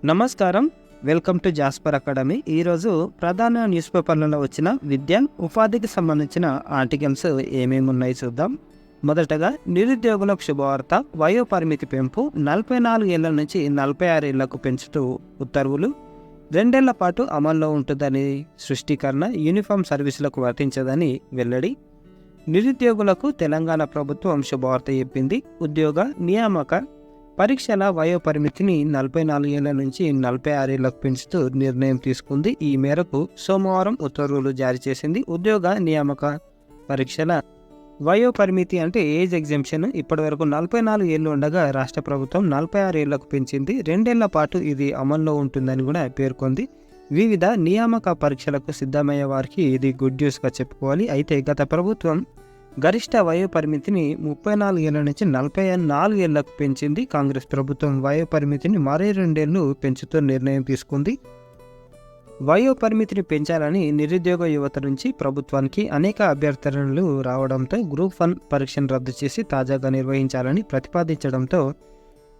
నమస్కారం. Welcome to Jasper academy. ఈరోజు ప్రధాన న్యూస్ పేపర్లలో వచ్చిన విద్య, ఉపాధికి సంబంధించిన ఆర్టికల్స్ ఏమేమి ఉన్నాయి చూద్దాం. మొదటగా నిరుద్యోగులకు శుభవార్త. వయో పరిమితి పెంపు 44 ఏళ్ల నుంచి 46 ఏళ్లకు పెంచుతూ ఉత్తర్వులు. 2 ఏళ్ల పాటు అమల్లో ఉంటుందని స్పష్టీకరణ. యూనిఫామ్ సర్వీసులకు వర్తించదని వెల్లడి. నిరుద్యోగులకు తెలంగాణ ప్రభుత్వం శుభవార్త చెప్పింది. ఉద్యోగ నియామక పరీక్షల వయో పరిమితిని 44 ఏళ్ల నుంచి 46 ఏళ్లకు పెంచుతూ నిర్ణయం తీసుకుంది. ఈ మేరకు సోమవారం ఉత్తర్వులు జారీ చేసింది. ఉద్యోగ నియామక పరీక్షల వయో పరిమితి అంటే ఏజ్ ఎగ్జంప్షన్ ఇప్పటి వరకు 44 ఏళ్లు ఉండగా రాష్ట్ర ప్రభుత్వం 46 ఏళ్లకు పెంచింది. 2 ఏళ్ల పాటు ఇది అమల్లో ఉంటుందని కూడా పేర్కొంది. వివిధ నియామక పరీక్షలకు సిద్ధమయ్యే వారికి ఇది గుడ్ న్యూస్గా చెప్పుకోవాలి. అయితే గత ప్రభుత్వం గరిష్ట వయో పరిమితిని 34 ఏళ్ల నుంచి 44 ఏళ్లకు పెంచింది. కాంగ్రెస్ ప్రభుత్వం వయో పరిమితిని మరో 2 ఏళ్లు పెంచుతూ నిర్ణయం తీసుకుంది. వయో పరిమితిని పెంచాలని నిరుద్యోగ యువత నుంచి ప్రభుత్వానికి అనేక అభ్యర్థనలు రావడంతో గ్రూప్ 1 పరీక్షను రద్దు చేసి తాజాగా నిర్వహించాలని ప్రతిపాదించడంతో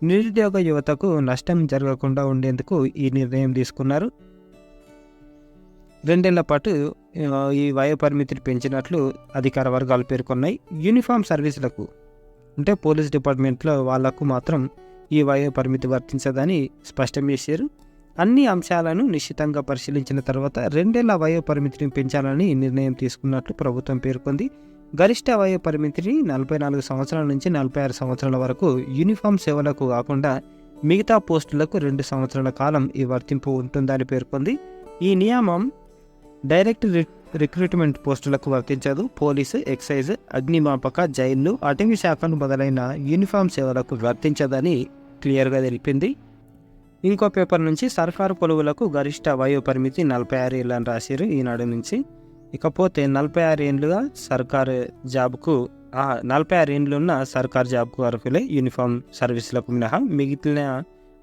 నిరుద్యోగ యువతకు నష్టం జరగకుండా ఉండేందుకు ఈ నిర్ణయం తీసుకున్నారు. 2 ఏళ్ల పాటు ఈ వయో పరిమితిని పెంచినట్లు అధికార వర్గాలు పేర్కొన్నాయి. యూనిఫామ్ సర్వీసులకు అంటే పోలీస్ డిపార్ట్మెంట్లో వాళ్లకు మాత్రం ఈ వయో పరిమితి వర్తించదని స్పష్టం చేశారు. అన్ని అంశాలను నిశ్చితంగా పరిశీలించిన తర్వాత 2 ఏళ్ల వయో పరిమితిని పెంచాలని నిర్ణయం తీసుకున్నట్లు ప్రభుత్వం పేర్కొంది. గరిష్ట వయో పరిమితిని 44 సంవత్సరాల నుంచి 46 సంవత్సరాల వరకు యూనిఫామ్ సేవలకు కాకుండా మిగతా పోస్టులకు 2 సంవత్సరాల కాలం ఈ వర్తింపు ఉంటుందని పేర్కొంది. ఈ నియమం డైరెక్ట్ రిక్రూట్మెంట్ పోస్టులకు వర్తించదు. పోలీసు, ఎక్సైజ్, అగ్నిమాపక, జైళ్లు, అటవీ శాఖను మొదలైన యూనిఫామ్ సేవలకు వర్తించదని క్లియర్గా తెలిపింది. ఇంకో పేపర్ నుంచి సర్కారు కొలువులకు గరిష్ట వయో పరిమితి 46 ఏళ్ళు అని రాశారు ఈనాడు నుంచి. ఇకపోతే 46 ఏళ్ళుగా సర్కారు జాబ్కు 46 ఏళ్ళున్న సర్కారు జాబ్కు అర్హులే యూనిఫామ్ సర్వీసులకు మినహా మిగిలిన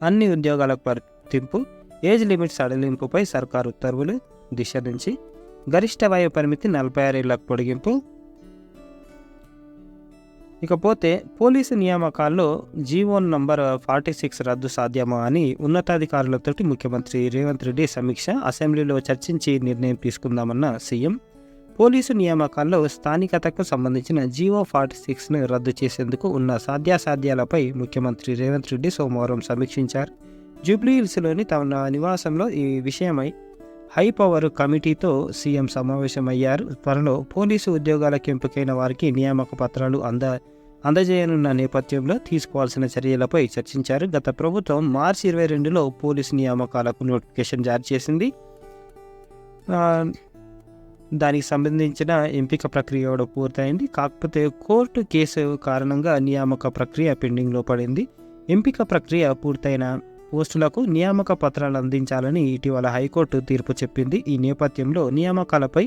అన్ని ఉద్యోగాలకు వర్తింపు. ఏజ్ లిమిట్ సడలింపుపై సర్కారు ఉత్తర్వులు. దిశ నుంచి గరిష్ట వయో పరిమితి 46 ఏళ్లకు పొడిగింపు. ఇకపోతే పోలీసు నియామకాల్లో జీవో నంబర్ 46 రద్దు సాధ్యమా అని ఉన్నతాధికారులతో ముఖ్యమంత్రి రేవంత్ రెడ్డి సమీక్ష. అసెంబ్లీలో చర్చించి నిర్ణయం తీసుకుందామన్న సీఎం. పోలీసు నియామకాల్లో స్థానికతకు సంబంధించిన జీవో 46ను రద్దు చేసేందుకు ఉన్న సాధ్యాసాధ్యాలపై ముఖ్యమంత్రి రేవంత్ రెడ్డి సోమవారం సమీక్షించారు. జూబ్లీహిల్స్లోని తమ నివాసంలో ఈ విషయమై హై పవర్ కమిటీతో సీఎం సమావేశమయ్యారు. త్వరలో పోలీసు ఉద్యోగాలకు ఎంపికైన వారికి నియామక పత్రాలు అందజేయనున్న నేపథ్యంలో తీసుకోవాల్సిన చర్యలపై చర్చించారు. గత ప్రభుత్వం మార్చి 22లో పోలీసు నియామకాలకు నోటిఫికేషన్ జారీ చేసింది. దానికి సంబంధించిన ఎంపిక ప్రక్రియ కూడా పూర్తయింది. కాకపోతే కోర్టు కేసు కారణంగా నియామక ప్రక్రియ పెండింగ్లో పడింది. ఎంపిక ప్రక్రియ పూర్తయిన పోస్టులకు నియామక పత్రాలు అందించాలని ఇటీవల హైకోర్టు తీర్పు చెప్పింది. ఈ నేపథ్యంలో నియామకాలపై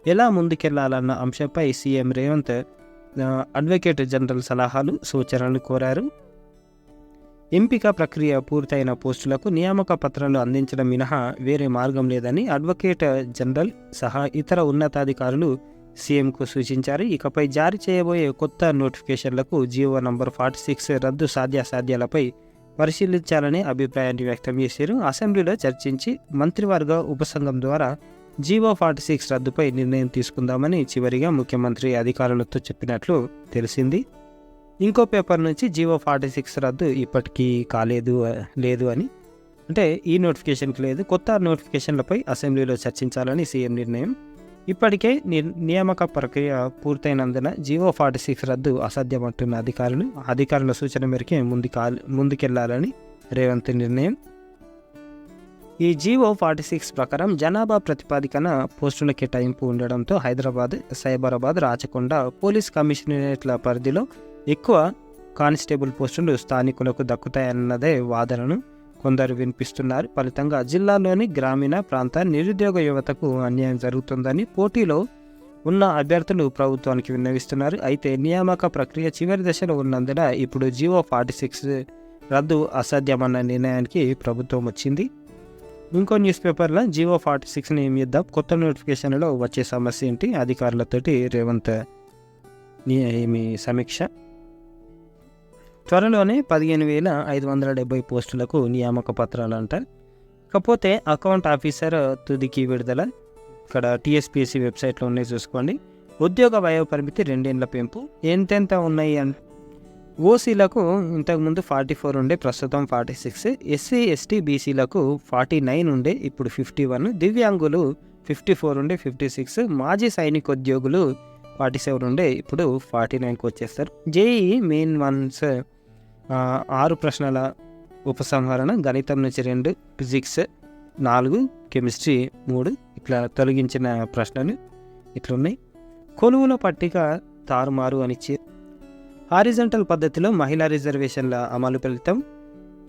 ఎలా ముందుకెళ్లాలన్న అంశంపై సీఎం రేవంత్ అడ్వకేట్ జనరల్ సలహాలు, సూచనలు కోరారు. ఎంపిక ప్రక్రియ పూర్తయిన పోస్టులకు నియామక పత్రాలు అందించడం మినహా వేరే మార్గం లేదని అడ్వకేట్ జనరల్ సహా ఇతర ఉన్నతాధికారులు సీఎంకు సూచించారు. ఇకపై జారీ చేయబోయే కొత్త నోటిఫికేషన్లకు జీవో నంబర్ 46 రద్దు సాధ్యాసాధ్యాలపై పరిశీలించాలని అభిప్రాయాన్ని వ్యక్తం చేశారు. అసెంబ్లీలో చర్చించి మంత్రివర్గ ఉపసంఘం ద్వారా జీవో 46 రద్దుపై నిర్ణయం తీసుకుందామని చివరిగా ముఖ్యమంత్రి అధికారులతో చెప్పినట్లు తెలిసింది. ఇంకో పేపర్ నుంచి జీవో 46 రద్దు ఇప్పటికీ లేదు అని అంటే ఈ నోటిఫికేషన్కి లేదు, కొత్త నోటిఫికేషన్లపై అసెంబ్లీలో చర్చించాలని సీఎం నిర్ణయం. ఇప్పటికే నియామక ప్రక్రియ పూర్తయినందున జీవో 46 రద్దు అసాధ్యమంటున్న అధికారుల సూచన మేరకే ముందుకెళ్లాలని రేవంత్ నిర్ణయం. ఈ జీవో 46 ప్రకారం జనాభా ప్రతిపాదికన పోస్టుల కేటాయింపు ఉండడంతో హైదరాబాద్, సైబరాబాద్, రాచకొండ పోలీస్ కమిషనరేట్ల పరిధిలో ఎక్కువ కానిస్టేబుల్ పోస్టులు స్థానికులకు దక్కుతాయన్నదే వాదనను కొందరు వినిపిస్తున్నారు. ఫలితంగా జిల్లాలోని గ్రామీణ ప్రాంత నిరుద్యోగ యువతకు అన్యాయం జరుగుతుందని పోటీలో ఉన్న అభ్యర్థులు ప్రభుత్వానికి విన్నవిస్తున్నారు. అయితే నియామక ప్రక్రియ చివరి దశలో ఉన్నందున ఇప్పుడు జీవో 46 రద్దు అసాధ్యమన్న నిర్ణయానికి ప్రభుత్వం వచ్చింది. ఇంకో న్యూస్ పేపర్లో జీవో 46ని ఏమి ఇద్దాం, కొత్త నోటిఫికేషన్లో వచ్చే సమస్య ఏంటి, అధికారులతోటి రేవంత్ ఏమి సమీక్ష. త్వరలోనే 15,570 పోస్టులకు నియామక పత్రాలు అంట. ఇకపోతే అకౌంట్ ఆఫీసర్ తుదికి విడుదల. ఇక్కడ టీఎస్పీఎస్సీ వెబ్సైట్లో ఉన్నాయి చూసుకోండి. ఉద్యోగ వయో పరిమితి 2 ఏళ్ల పెంపు. ఎంతెంత ఉన్నాయి అంటే ఓసీలకు ఇంతకుముందు 44 ఉండే, ప్రస్తుతం 46. ఎస్సీ ఎస్టీ బీసీలకు 49 ఉండే, ఇప్పుడు 51. దివ్యాంగులు 54 ఉండే, 56. మాజీ సైనికోద్యోగులు 47 ఉండే, ఇప్పుడు 49కి వచ్చేస్తారు. జేఈఈ మెయిన్ వన్స్ 6 ప్రశ్నల ఉపసంహరణ. గణితం నుంచి 2, ఫిజిక్స్ 4, కెమిస్ట్రీ 3 ఇట్లా తొలగించిన ప్రశ్నలు ఇట్లున్నాయి. కొలువుల పట్టిక తారుమారు అని హారిజంటల్ పద్ధతిలో మహిళా రిజర్వేషన్ల అమలు ఫలితం.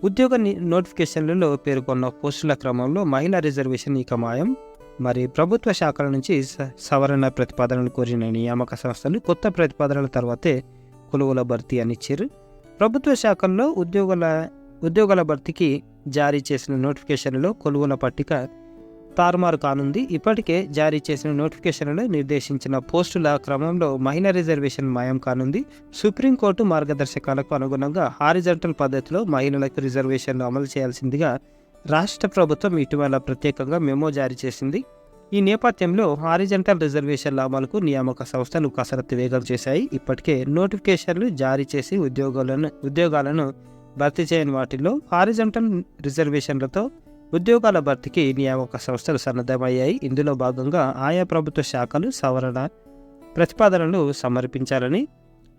ఉద్యోగ నోటిఫికేషన్లలో పేర్కొన్న పోస్టుల క్రమంలో మహిళా రిజర్వేషన్ ఇక మాయం. మరి ప్రభుత్వ శాఖల నుంచి సవరణ ప్రతిపాదనలు కోరిన నియామక సంస్థలు కొత్త ప్రతిపాదనల తర్వాతే కొలువుల భర్తీ అని ఇచ్చారు. ప్రభుత్వ శాఖల్లో ఉద్యోగాల భర్తీకి జారీ చేసిన నోటిఫికేషన్లలో కొలువుల పట్టిక తారుమారు కానుంది. ఇప్పటికే జారీ చేసిన నోటిఫికేషన్లలో నిర్దేశించిన పోస్టుల క్రమంలో మహిళా రిజర్వేషన్ మాయం కానుంది. సుప్రీంకోర్టు మార్గదర్శకాలకు అనుగుణంగా హారిజంటల్ పద్ధతిలో మహిళలకు రిజర్వేషన్లు అమలు చేయాల్సిందిగా రాష్ట్ర ప్రభుత్వం ఇటీవల ప్రత్యేకంగా మెమో జారీ చేసింది. ఈ నేపథ్యంలో హారిజంటల్ రిజర్వేషన్ల అమలుకు నియామక సంస్థలు కసరత్తు వేగం చేశాయి. ఇప్పటికే నోటిఫికేషన్లు జారీ చేసి ఉద్యోగాలను భర్తీ చేయని వాటిల్లో హారిజంటల్ రిజర్వేషన్లతో ఉద్యోగాల భర్తీకి నియామక సంస్థలు సన్నద్ధమయ్యాయి. ఇందులో భాగంగా ఆయా ప్రభుత్వ శాఖలు సవరణ ప్రతిపాదనలు సమర్పించాలని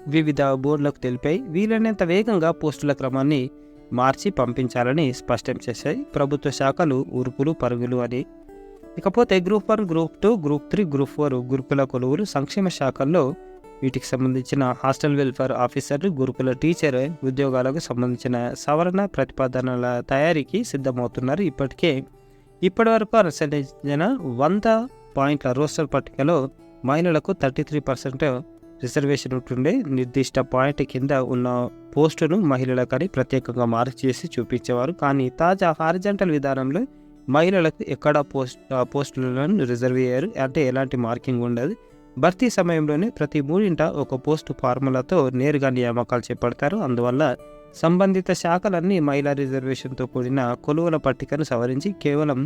వివిధ బోర్డులకు తెలిపాయి. వీలైనంత వేగంగా పోస్టుల క్రమాన్ని మార్చి పంపించాలని స్పష్టం చేశాయి ప్రభుత్వ శాఖలు. ఉరుకులు పరుగులు అని. ఇకపోతే గ్రూప్ 1, గ్రూప్ 2, గ్రూప్ 3, గ్రూప్ 4 గురుకుల కొలువులు. సంక్షేమ శాఖల్లో వీటికి సంబంధించిన హాస్టల్ వెల్ఫేర్ ఆఫీసర్లు, గురుకుల టీచర్ ఉద్యోగాలకు సంబంధించిన సవరణ ప్రతిపాదనల తయారీకి సిద్ధమవుతున్నారు. ఇప్పటివరకు అనుసరించిన 100 పాయింట్ల రోస్టర్ పట్టికలో మహిళలకు 33% రిజర్వేషన్ ఉంటుండే. నిర్దిష్ట పాయింట్ కింద ఉన్న పోస్టును మహిళలకని ప్రత్యేకంగా మార్క్ చేసి చూపించేవారు. కానీ తాజా హారిజంటల్ విధానంలో మహిళలకు ఎక్కడ పోస్టులను రిజర్వ్ అయ్యారు అంటే ఎలాంటి మార్కింగ్ ఉండదు. భర్తీ సమయంలోనే ప్రతి 3 ఒక పోస్టు ఫార్ములాతో నేరుగా నియామకాలు చేపడతారు. అందువల్ల సంబంధిత శాఖలన్నీ మహిళా రిజర్వేషన్తో కూడిన కొలువుల పట్టికను సవరించి కేవలం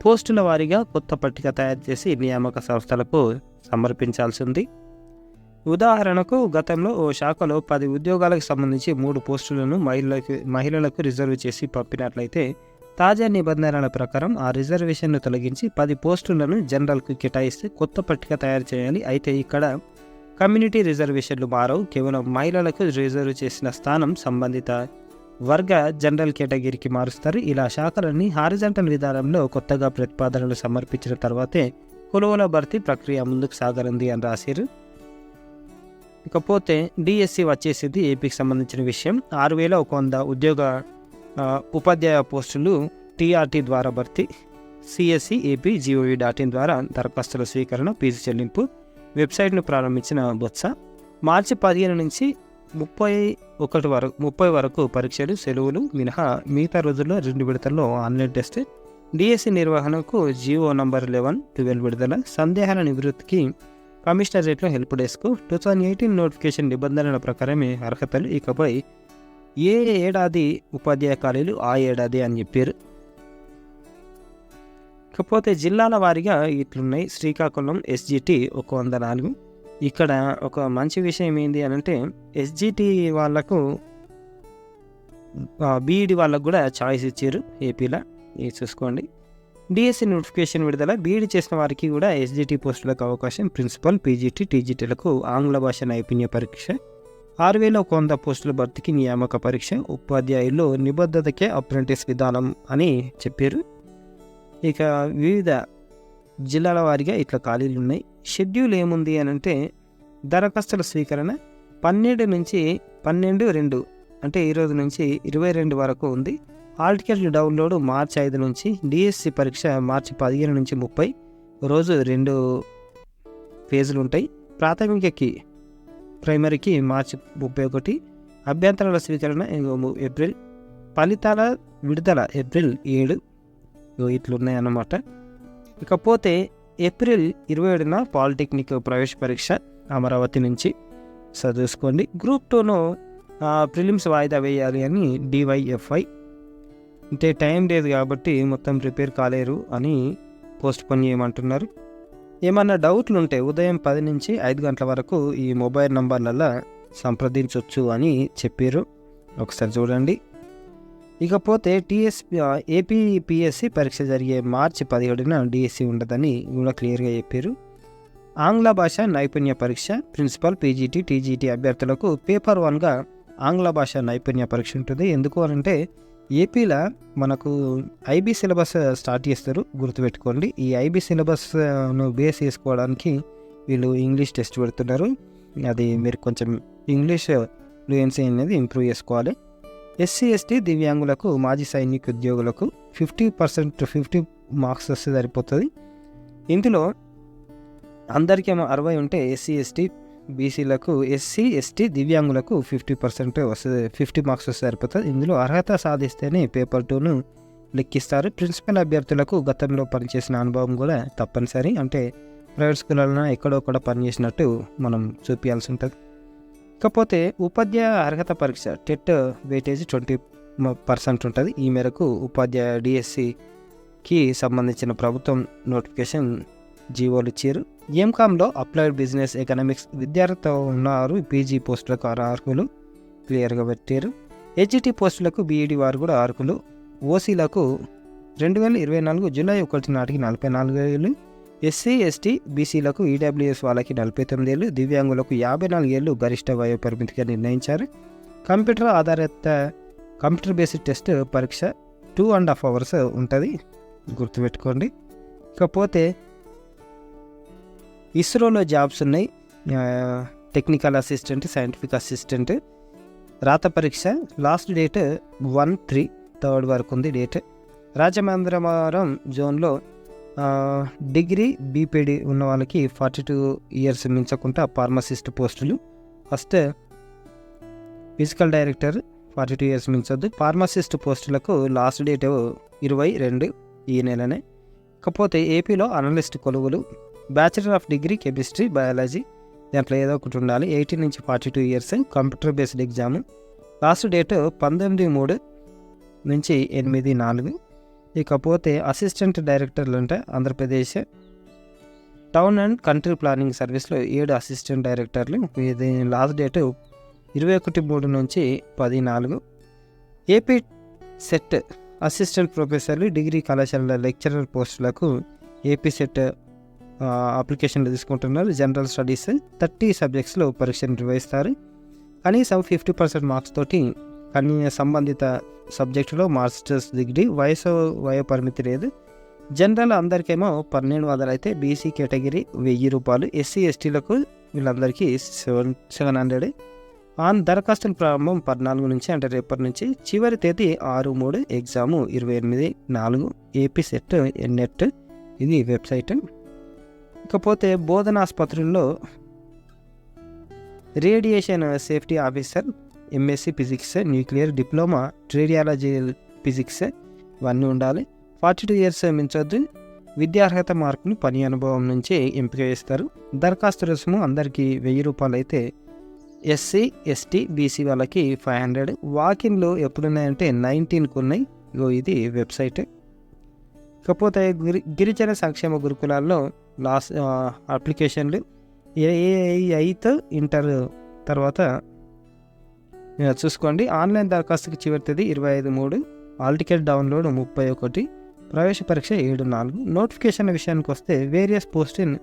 పోస్టుల వారీగా కొత్త పట్టిక తయారు చేసి నియామక సంస్థలకు సమర్పించాల్సి ఉంది. ఉదాహరణకు గతంలో ఓ శాఖలో 10 ఉద్యోగాలకు సంబంధించి 3 పోస్టులను మహిళలకు రిజర్వ్ చేసి పంపినట్లయితే తాజా నిబంధనల ప్రకారం ఆ రిజర్వేషన్ను తొలగించి 10 పోస్టులను జనరల్కు కేటాయిస్తే కొత్త పట్టిక తయారు చేయాలి. అయితే ఇక్కడ కమ్యూనిటీ రిజర్వేషన్లు మారవు. కేవలం మహిళలకు రిజర్వ్ చేసిన స్థానం సంబంధిత వర్గ జనరల్ కేటగిరీకి మారుస్తారు. ఇలా శాఖలన్నీ హారిజంటల్ విధానంలో కొత్తగా ప్రతిపాదనలు సమర్పించిన తర్వాతే కొలువుల భర్తీ ప్రక్రియ ముందుకు సాగనుంది అని రాశారు. ఇకపోతే డిఎస్సి వచ్చేసింది. ఏపీకి సంబంధించిన విషయం. 6,100 ఉపాధ్యాయ పోస్టులు టీఆర్టీ ద్వారా భర్తీ. సిఎస్సి ఏపీ GOV.in ద్వారా దరఖాస్తుల స్వీకరణ, ఫీజు చెల్లింపు. వెబ్సైట్ను ప్రారంభించిన బొత్స. మార్చి 15 నుంచి 30 వరకు పరీక్షలు, సెలవులు మినహా మిగతా రోజుల్లో 2 విడతల్లో ఆన్లైన్ టెస్ట్. డిఎస్సి నిర్వహణకు జియో నంబర్ 11-12 విడుదల. సందేహాల నివృత్తికి కమిషనరేట్లో హెల్ప్ డెస్క్. 2018 నోటిఫికేషన్ నిబంధనల ప్రకారమే అర్హతలు. ఇకపై ఏ ఏడాది ఉపాధ్యాయ ఖాళీలు ఆ ఏడాది అని చెప్పారు. ఇకపోతే జిల్లాల వారీగా ఇట్లున్నాయి. శ్రీకాకుళం SGT 104. ఇక్కడ ఒక మంచి విషయం ఏంటి అని అంటే SGT వాళ్ళకు బీఈడి వాళ్ళకు కూడా చాయిస్ ఇచ్చారు ఏపీలో. ఇది చూసుకోండి. డిఎస్సి నోటిఫికేషన్ విడుదల. బీఈడి చేసిన వారికి కూడా SGT పోస్టులకు అవకాశం. ప్రిన్సిపల్, PGT, TGTలకు ఆంగ్ల భాష నైపుణ్య పరీక్ష. 6,100 పోస్టుల భర్తీకి నియామక పరీక్ష. ఉపాధ్యాయుల్లో నిబద్ధతకే అప్రెంటిస్ విధానం అని చెప్పారు. ఇక వివిధ జిల్లాల వారీగా ఇట్లా ఖాళీలు ఉన్నాయి. షెడ్యూల్ ఏముంది అని అంటే దరఖాస్తుల స్వీకరణ 12/2 అంటే ఈరోజు నుంచి 22 వరకు ఉంది. హాల్ టికెట్ డౌన్లోడ్ మార్చి 5 నుంచి. డిఎస్సి పరీక్ష మార్చి 15 నుంచి 30. రోజు 2 ఫేజులు ఉంటాయి. ప్రాథమికకి ప్రైమరీకి మార్చి 31. అభ్యంతరాల స్వీకరణ ఏప్రిల్. ఫలితాల విడుదల ఏప్రిల్ 7. ఇట్లున్నాయన్నమాట. ఇకపోతే ఏప్రిల్ 27న పాలిటెక్నిక్ ప్రవేశ పరీక్ష అమరావతి నుంచి చదువుకోండి. గ్రూప్ 2ను ప్రిలిమ్స్ వాయిదా వేయాలి అని DYFI. అంటే టైం లేదు కాబట్టి మొత్తం ప్రిపేర్ కాలేరు అని పోస్ట్ పోన్ చేయమంటున్నారు. ఏమన్నా డౌట్లు ఉంటే ఉదయం 10 నుంచి 5 గంటల వరకు ఈ మొబైల్ నంబర్లలో సంప్రదించవచ్చు అని చెప్పారు. ఒకసారి చూడండి. ఇకపోతే APPSC పరీక్ష జరిగే మార్చి 17న DSC ఉండదని కూడా క్లియర్గా చెప్పారు. ఆంగ్ల భాష నైపుణ్య పరీక్ష ప్రిన్సిపల్, PGT, TGT అభ్యర్థులకు పేపర్ 1గా ఆంగ్ల భాష నైపుణ్య పరీక్ష ఉంటుంది. ఎందుకు అంటే ఏపీలో మనకు IB సిలబస్ స్టార్ట్ చేస్తారు, గుర్తుపెట్టుకోండి. ఈ IB సిలబస్ను బేస్ చేసుకోవడానికి వీళ్ళు ఇంగ్లీష్ టెస్ట్ పెడుతున్నారు. అది మీరు కొంచెం ఇంగ్లీష్ ఫ్లూయెన్సీ అనేది ఇంప్రూవ్ చేసుకోవాలి. SC, ST దివ్యాంగులకు, మాజీ సైనిక ఉద్యోగులకు 50% 50 మార్క్స్ వస్తే సరిపోతుంది. ఇందులో అందరికేమో 60 ఉంటే SC, ST బీసీలకు, SC, ST దివ్యాంగులకు 50% వస్తుంది, 50 మార్క్స్ వస్తే సరిపోతుంది. ఇందులో అర్హత సాధిస్తేనే పేపర్ 2ను లెక్కిస్తారు. ప్రిన్సిపల్ అభ్యర్థులకు గతంలో పనిచేసిన అనుభవం కూడా తప్పనిసరి. అంటే ప్రైవేట్ స్కూళ్ళలో ఎక్కడొక్కడ పనిచేసినట్టు మనం చూపించాల్సి ఉంటుంది. ఇకపోతే ఉపాధ్యాయ అర్హత పరీక్ష టెట్ వెయిటేజ్ 20% ఉంటుంది. ఈ మేరకు ఉపాధ్యాయ DSCకి సంబంధించిన ప్రభుత్వం నోటిఫికేషన్ జీవోలు ఇచ్చారు. ఎంకామ్లో అప్లైడ్ బిజినెస్ ఎకనామిక్స్ విద్యార్థులతో ఉన్నారు. PG పోస్టులకు అర్హులు క్లియర్గా పెట్టారు. HGT పోస్టులకు BED వారు కూడా అర్హులు. ఓసీలకు 2024 జూలై 1 నాటికి 44 ఏళ్ళు, SC, ST బీసీలకు EWS వాళ్ళకి 49 ఏళ్ళు, దివ్యాంగులకు 54 ఏళ్ళు గరిష్ట వయో పరిమితిగా నిర్ణయించారు. కంప్యూటర్ ఆధారిత కంప్యూటర్ బేస్డ్ టెస్ట్ పరీక్ష 2.5 hours ఉంటుంది, గుర్తుపెట్టుకోండి. ఇకపోతే ఇస్రోలో జాబ్స్ ఉన్నాయి. టెక్నికల్ అసిస్టెంట్, సైంటిఫిక్ అసిస్టెంట్ రాత పరీక్ష లాస్ట్ డేట్ 1/3 వరకు ఉంది డేట్. రాజమహేంద్రవరం జోన్లో డిగ్రీ BPD ఉన్న వాళ్ళకి 42 years మించకుండా ఫార్మసిస్ట్ పోస్టులు. First physical director 42 years మించొద్దు. Pharmacist పోస్టులకు లాస్ట్ డేట్ 22 ఈ నెలనే. ఇకపోతే ఏపీలో అనలిస్ట్ కొలువులు bachelor of degree chemistry, biology దాంట్లో ఏదో ఒకటి ఉండాలి. 18 నుంచి 42 years computer based exam. Last date 19/3 నుంచి 8/4. ఇకపోతే అసిస్టెంట్ డైరెక్టర్లు అంటే Andhra Pradesh town and country planning సర్వీస్లో 7 అసిస్టెంట్ డైరెక్టర్లు. ఇది లాస్ట్ డేట్ 21/3 నుంచి 10/4. ఏపీ సెట్ అసిస్టెంట్ ప్రొఫెసర్లు, డిగ్రీ కళాశాల లెక్చరర్ పోస్టులకు ఏపీ సెట్ అప్లికేషన్లు తీసుకుంటున్నారు. జనరల్ స్టడీస్ 30 సబ్జెక్ట్స్లో పరీక్ష నిర్వహిస్తారు. కనీసం 50% మార్క్స్ తోటి సంబంధిత సబ్జెక్టులో మాస్టర్స్ డిగ్రీ. వయో పరిమితి లేదు. జనరల్ అందరికేమో 1200 అయితే బీసీ కేటగిరీ 1000 రూపాయలు. SC, STలకు వీళ్ళందరికీ 700. దరఖాస్తుల ప్రారంభం 14 నుంచి అంటే రేపటి నుంచి. చివరి తేదీ 6/3. ఎగ్జాము 28/4. ఏపీ సెట్ నెట్ ఇది వెబ్సైట్. ఇకపోతే బోధనాసుపత్రుల్లో radiation safety officer, MSc physics, nuclear, diploma radiology physics ఇవన్నీ ఉండాలి. 42 years మించొద్దు. విద్యార్హత మార్కులు పని అనుభవం నుంచి ఎంపిక చేస్తారు. దరఖాస్తు రుసుము అందరికీ 1000 రూపాయలు అయితే SC, ST బీసీ వాళ్ళకి 500. వాకిన్లు ఎప్పుడున్నాయంటే 19కు ఉన్నాయి. ఇది వెబ్సైట్. ఇకపోతే గిరిజన సంక్షేమ గురుకులాల్లో లాస్ట్ అప్లికేషన్లు 8th ఇంటర్ తర్వాత చూసుకోండి. ఆన్లైన్ దరఖాస్తుకి చివరి తేదీ 25/3. Hall ticket download 31. ప్రవేశ పరీక్ష 7/4. నోటిఫికేషన్ విషయానికి వస్తే various post in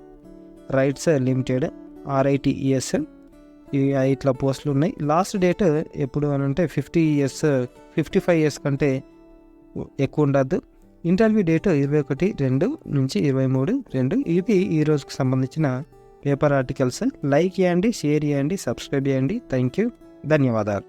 rights limited RITES ఇట్లా పోస్టులు ఉన్నాయి. లాస్ట్ డేట్ ఎప్పుడు అని అంటే 55 years కంటే ఎక్కువ ఉండద్దు. ఇంటర్వ్యూ డేట్ 21/2 నుంచి 23/2. ఇవి ఈ రోజుకి సంబంధించిన పేపర్ ఆర్టికల్స్. లైక్ చేయండి, షేర్ చేయండి, సబ్స్క్రైబ్ చేయండి. థ్యాంక్ యూ, ధన్యవాదాలు.